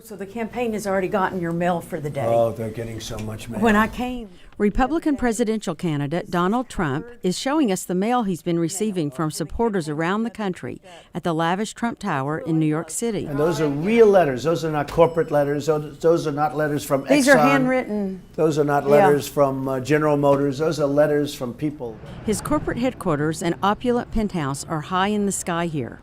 So the campaign has already gotten your mail for the day. Oh, they're getting so much mail. When I came, Republican presidential candidate Donald Trump is showing us the mail he's been receiving from supporters around the country at the lavish Trump Tower in New York City. And those are real letters. Those are not corporate letters. Those are not letters from Exxon. these are handwritten. Those are not letters from General Motors. Those are letters from people. His corporate headquarters and opulent penthouse are high in the sky here.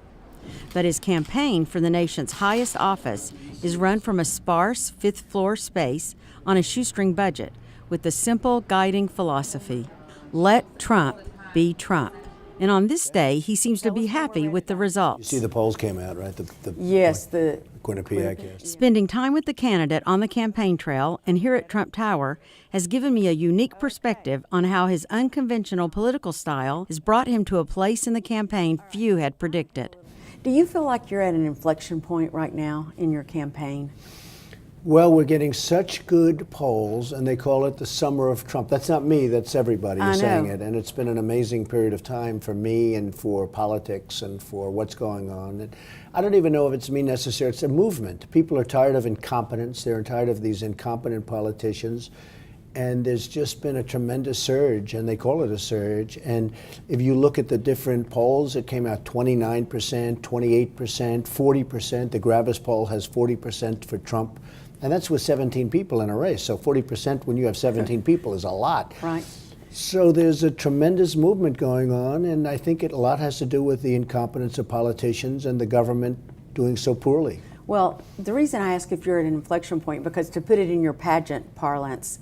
But his campaign for the nation's highest office is run from a sparse fifth-floor space on a shoestring budget with the simple guiding philosophy, let Trump be Trump. And on this day, he seems to be happy with the results. You see the polls came out, right? Yes, the Quinnipiac, yes. Spending time with the candidate on the campaign trail and here at Trump Tower has given me a unique perspective on how his unconventional political style has brought him to a place in the campaign few had predicted. Do you feel like you're at an inflection point right now in your campaign? Well, we're getting such good polls, and they call it the summer of Trump. That's not me, that's everybody saying it. And it's been an amazing period of time for me and for politics and for what's going on. And I don't even know if it's me necessarily. It's a movement. People are tired of incompetence. They're tired of these incompetent politicians. And there's just been a tremendous surge, and they call it a surge. And if you look at the different polls, it came out 29%, 28%, 40%. The Gravis poll has 40% for Trump. And that's with 17 people in a race. So 40% when you have 17 people is a lot. Right. So there's a tremendous movement going on, and I think a lot has to do with the incompetence of politicians and the government doing so poorly. Well, the reason I ask if you're at an inflection point, because to put it in your pageant parlance,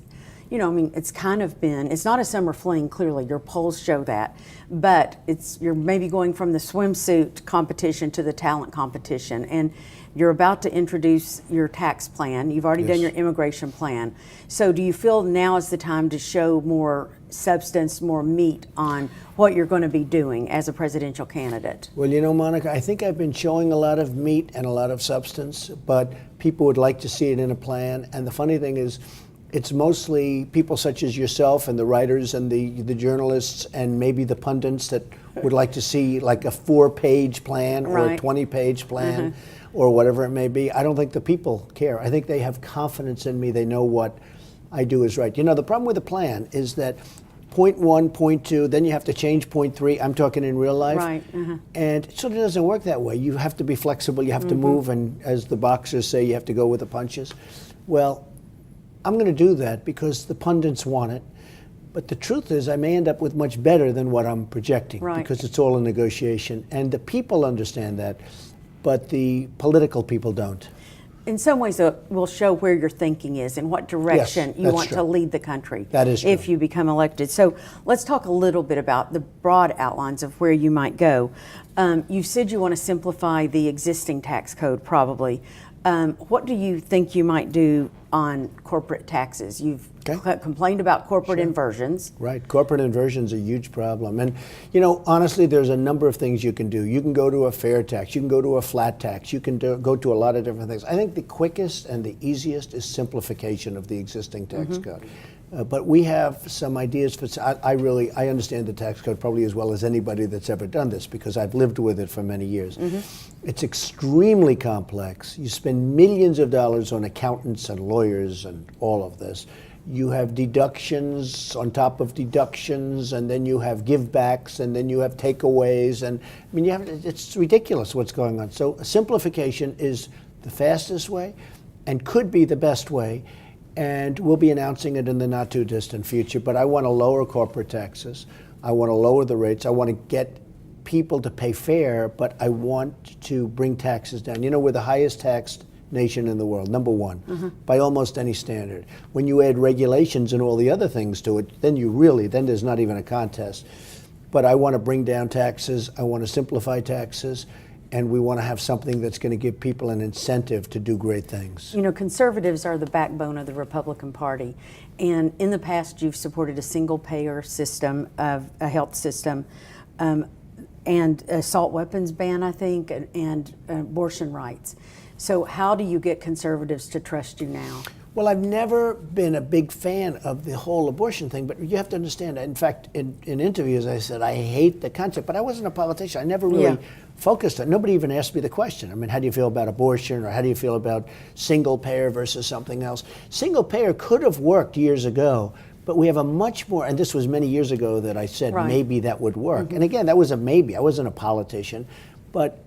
you know, I mean, it's kind of been, it's not a summer fling, clearly, your polls show that, but you're maybe going from the swimsuit competition to the talent competition, and you're about to introduce your tax plan. You've already done your immigration plan. So do you feel now is the time to show more substance, more meat on what you're going to be doing as a presidential candidate? Well, you know, Monica, I think I've been showing a lot of meat and a lot of substance, but people would like to see it in a plan. And the funny thing is, it's mostly people such as yourself and the writers and the journalists and maybe the pundits that would like to see like a 4-page plan or a 20-page plan or whatever it may be. I don't think the people care. I think they have confidence in me. They know what I do is right. You know, the problem with the plan is that point 1, point 2, then you have to change point 3. I'm talking in real life. Right. And it sort of doesn't work that way. You have to be flexible. You have to move. And as the boxers say, you have to go with the punches. Well, I'm going to do that because the pundits want it. But the truth is I may end up with much better than what I'm projecting because it's all a negotiation. And the people understand that, but the political people don't. In some ways, it will show where your thinking is and what direction you want to lead the country. That is true. If you become elected. So let's talk a little bit about the broad outlines of where you might go. You said you want to simplify the existing tax code, probably. What do you think you might do on corporate taxes? You've complained about corporate inversions. Right, corporate inversion's a huge problem. And, you know, honestly, there's a number of things you can do. You can go to a fair tax, you can go to a flat tax, you can go to a lot of different things. I think the quickest and the easiest is simplification of the existing tax code. But we have some ideas for, I understand the tax code probably as well as anybody that's ever done this because I've lived with it for many years. It's extremely complex. You spend millions of dollars on accountants and lawyers and all of this. You have deductions on top of deductions, and then you have givebacks, and then you have takeaways, and I mean, it's ridiculous what's going on. So simplification is the fastest way and could be the best way. And we'll be announcing it in the not too distant future. But I want to lower corporate taxes. I want to lower the rates. I want to get people to pay fair, but I want to bring taxes down. You know, we're the highest taxed nation in the world, number one, by almost any standard. When you add regulations and all the other things to it, then there's not even a contest. But I want to bring down taxes. I want to simplify taxes. And we want to have something that's going to give people an incentive to do great things. You know, conservatives are the backbone of the Republican Party. And in the past, you've supported a single-payer system, of a health system, and assault weapons ban, I think, and abortion rights. So how do you get conservatives to trust you now? Well, I've never been a big fan of the whole abortion thing, but you have to understand, in fact, in interviews I said, I hate the concept, but I wasn't a politician. I never really focused on it. Nobody even asked me the question. I mean, how do you feel about abortion, or how do you feel about single payer versus something else? Single payer could have worked years ago, but we have a much more, and this was many years ago that I said maybe that would work. And again, that was a maybe. I wasn't a politician, but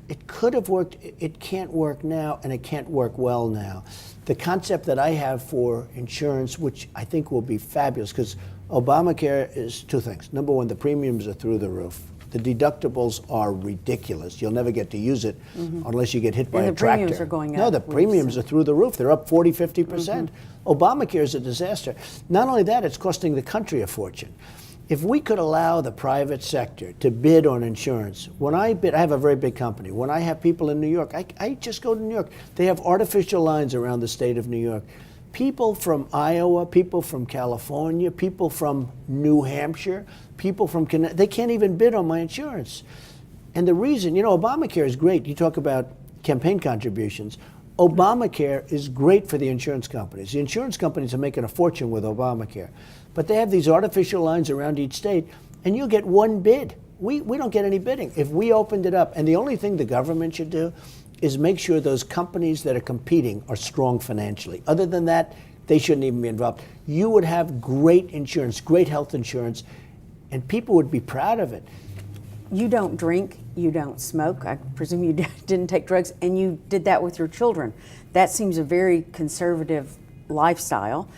it could have worked. It can't work now, and it can't work well now. The concept that I have for insurance, which I think will be fabulous, because Obamacare is two things. Number one, the premiums are through the roof. The deductibles are ridiculous. You'll never get to use it unless you get hit by a tractor. And the premiums are going up. No, the premiums are through the roof. They're up 40, 50%. Obamacare is a disaster. Not only that, it's costing the country a fortune. If we could allow the private sector to bid on insurance, when I bid, I have a very big company. When I have people in New York, I just go to New York. They have artificial lines around the state of New York. People from Iowa, people from California, people from New Hampshire, people from Connecticut, they can't even bid on my insurance. And the reason, Obamacare is great. You talk about campaign contributions. Obamacare is great for the insurance companies. The insurance companies are making a fortune with Obamacare. But they have these artificial lines around each state, and you'll get one bid. We don't get any bidding. If we opened it up, and the only thing the government should do is make sure those companies that are competing are strong financially. Other than that, they shouldn't even be involved. You would have great insurance, great health insurance, and people would be proud of it. You don't drink, you don't smoke. I presume you didn't take drugs, and you did that with your children. That seems a very conservative lifestyle.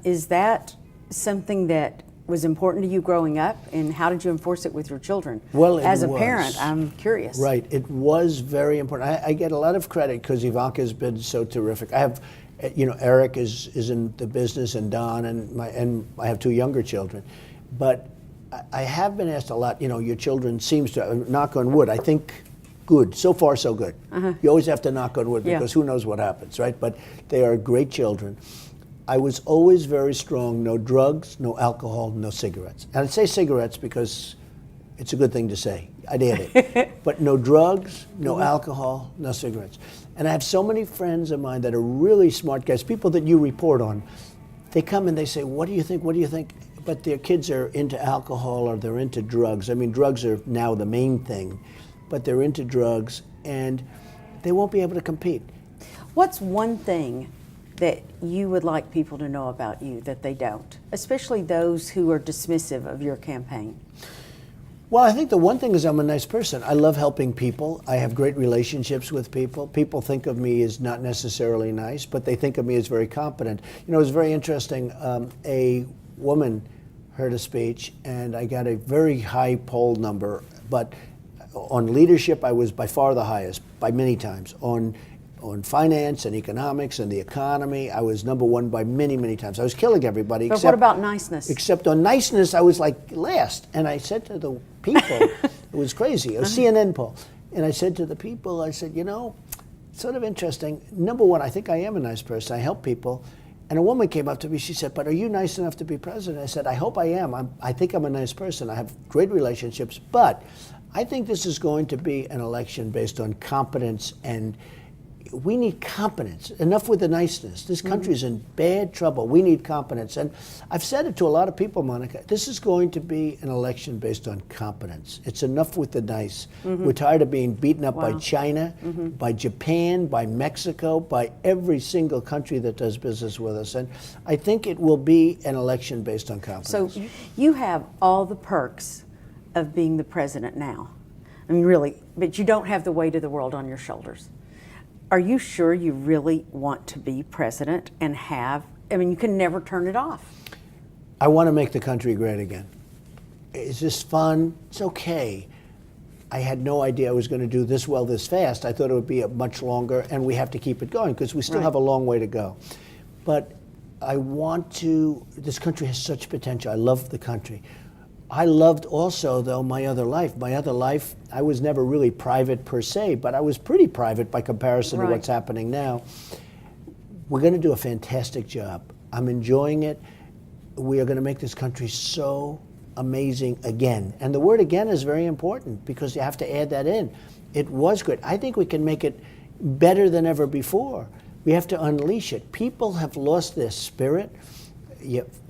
Is that something that was important to you growing up, and how did you enforce it with your children? Well, as a parent, I'm curious. Right, it was very important. I get a lot of credit because Ivanka's been so terrific. I have, Eric is in the business, and Don, and I have two younger children. But I have been asked a lot, your children seems to, knock on wood, I think good. So far, so good. You always have to knock on wood because who knows what happens, right? But they are great children. I was always very strong, no drugs, no alcohol, no cigarettes. And I'd say cigarettes because it's a good thing to say. I'd add it. But no drugs, no alcohol, no cigarettes. And I have so many friends of mine that are really smart guys, people that you report on. They come and they say, what do you think, what do you think? But their kids are into alcohol or they're into drugs. I mean, drugs are now the main thing, but they're into drugs and they won't be able to compete. What's one thing that you would like people to know about you that they don't, especially those who are dismissive of your campaign? Well, I think the one thing is I'm a nice person. I love helping people. I have great relationships with people. People think of me as not necessarily nice, but they think of me as very competent. It was very interesting. A woman heard a speech, and I got a very high poll number, but on leadership, I was by far the highest, by many times. On finance and economics and the economy, I was number one by many, many times. I was killing everybody. But what about niceness? Except on niceness, I was like last. And I said to the people, it was crazy, a CNN poll. And I said to the people, I said, sort of interesting. Number one, I think I am a nice person. I help people. And a woman came up to me, she said, but are you nice enough to be president? I said, I hope I am. I think I'm a nice person. I have great relationships. But I think this is going to be an election based on competence, and we need competence. Enough with the niceness. This country's in bad trouble. We need competence. And I've said it to a lot of people, Monica, this is going to be an election based on competence. It's enough with the nice. We're tired of being beaten up by China, by Japan, by Mexico, by every single country that does business with us. And I think it will be an election based on competence. So you have all the perks of being the president now. I mean, really, but you don't have the weight of the world on your shoulders. Are you sure you really want to be president and you can never turn it off? I want to make the country great again. Is this fun? It's okay. I had no idea I was going to do this well this fast. I thought it would be much longer, and we have to keep it going because we still have a long way to go. But I want to, this country has such potential. I love the country. I loved also, though, my other life. My other life, I was never really private per se, but I was pretty private by comparison to what's happening now. We're going to do a fantastic job. I'm enjoying it. We are going to make this country so amazing again. And the word again is very important because you have to add that in. It was great. I think we can make it better than ever before. We have to unleash it. People have lost their spirit.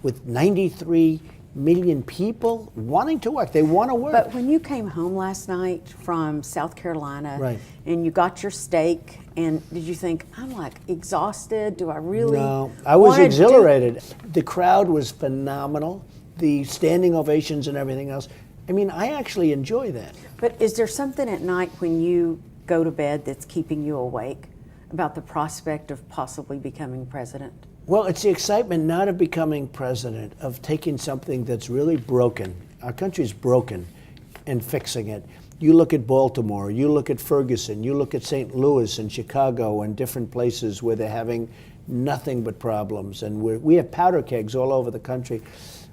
With 93 million people wanting to work. They want to work. But when you came home last night from South Carolina, Right. and you got your steak, and did you think, I'm like exhausted? Do I really? No, I was wanna do-" exhilarated. The crowd was phenomenal. The standing ovations and everything else. I mean, I actually enjoy that. But is there something at night when you go to bed that's keeping you awake about the prospect of possibly becoming president? Well, it's the excitement not of becoming president, of taking something that's really broken. Our country's broken and fixing it. You look at Baltimore, you look at Ferguson, you look at St. Louis and Chicago and different places where they're having nothing but problems. And we have powder kegs all over the country.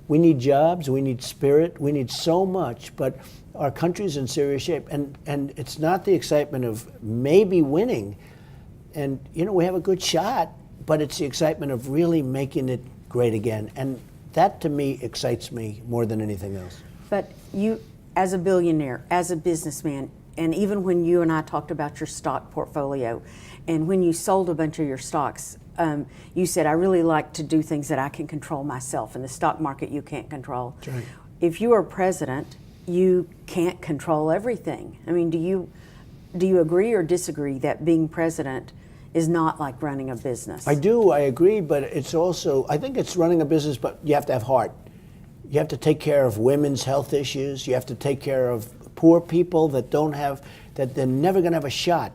We need jobs, we need spirit, we need so much, but our country's in serious shape. And it's not the excitement of maybe winning. And, you know, we have a good shot, but it's the excitement of really making it great again. And that, to me, excites me more than anything else. But you, as a billionaire, as a businessman, and even when you and I talked about your stock portfolio, and when you sold a bunch of your stocks, you said, I really like to do things that I can control myself. In the stock market, you can't control. That's right. If you are president, you can't control everything. I mean, do you agree or disagree that being president is not like running a business? I do, I agree, but it's also, I think it's running a business, but you have to have heart. You have to take care of women's health issues. You have to take care of poor people that don't have, that they're never going to have a shot.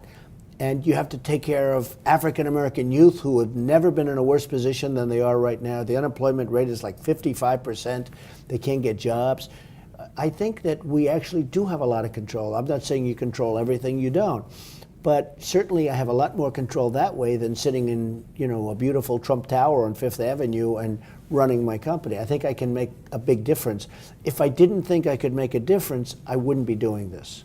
And you have to take care of African American youth who have never been in a worse position than they are right now. The unemployment rate is like 55%. They can't get jobs. I think that we actually do have a lot of control. I'm not saying you control everything, you don't. But certainly I have a lot more control that way than sitting in, you know, a beautiful Trump Tower on Fifth Avenue and running my company. I think I can make a big difference. If I didn't think I could make a difference, I wouldn't be doing this.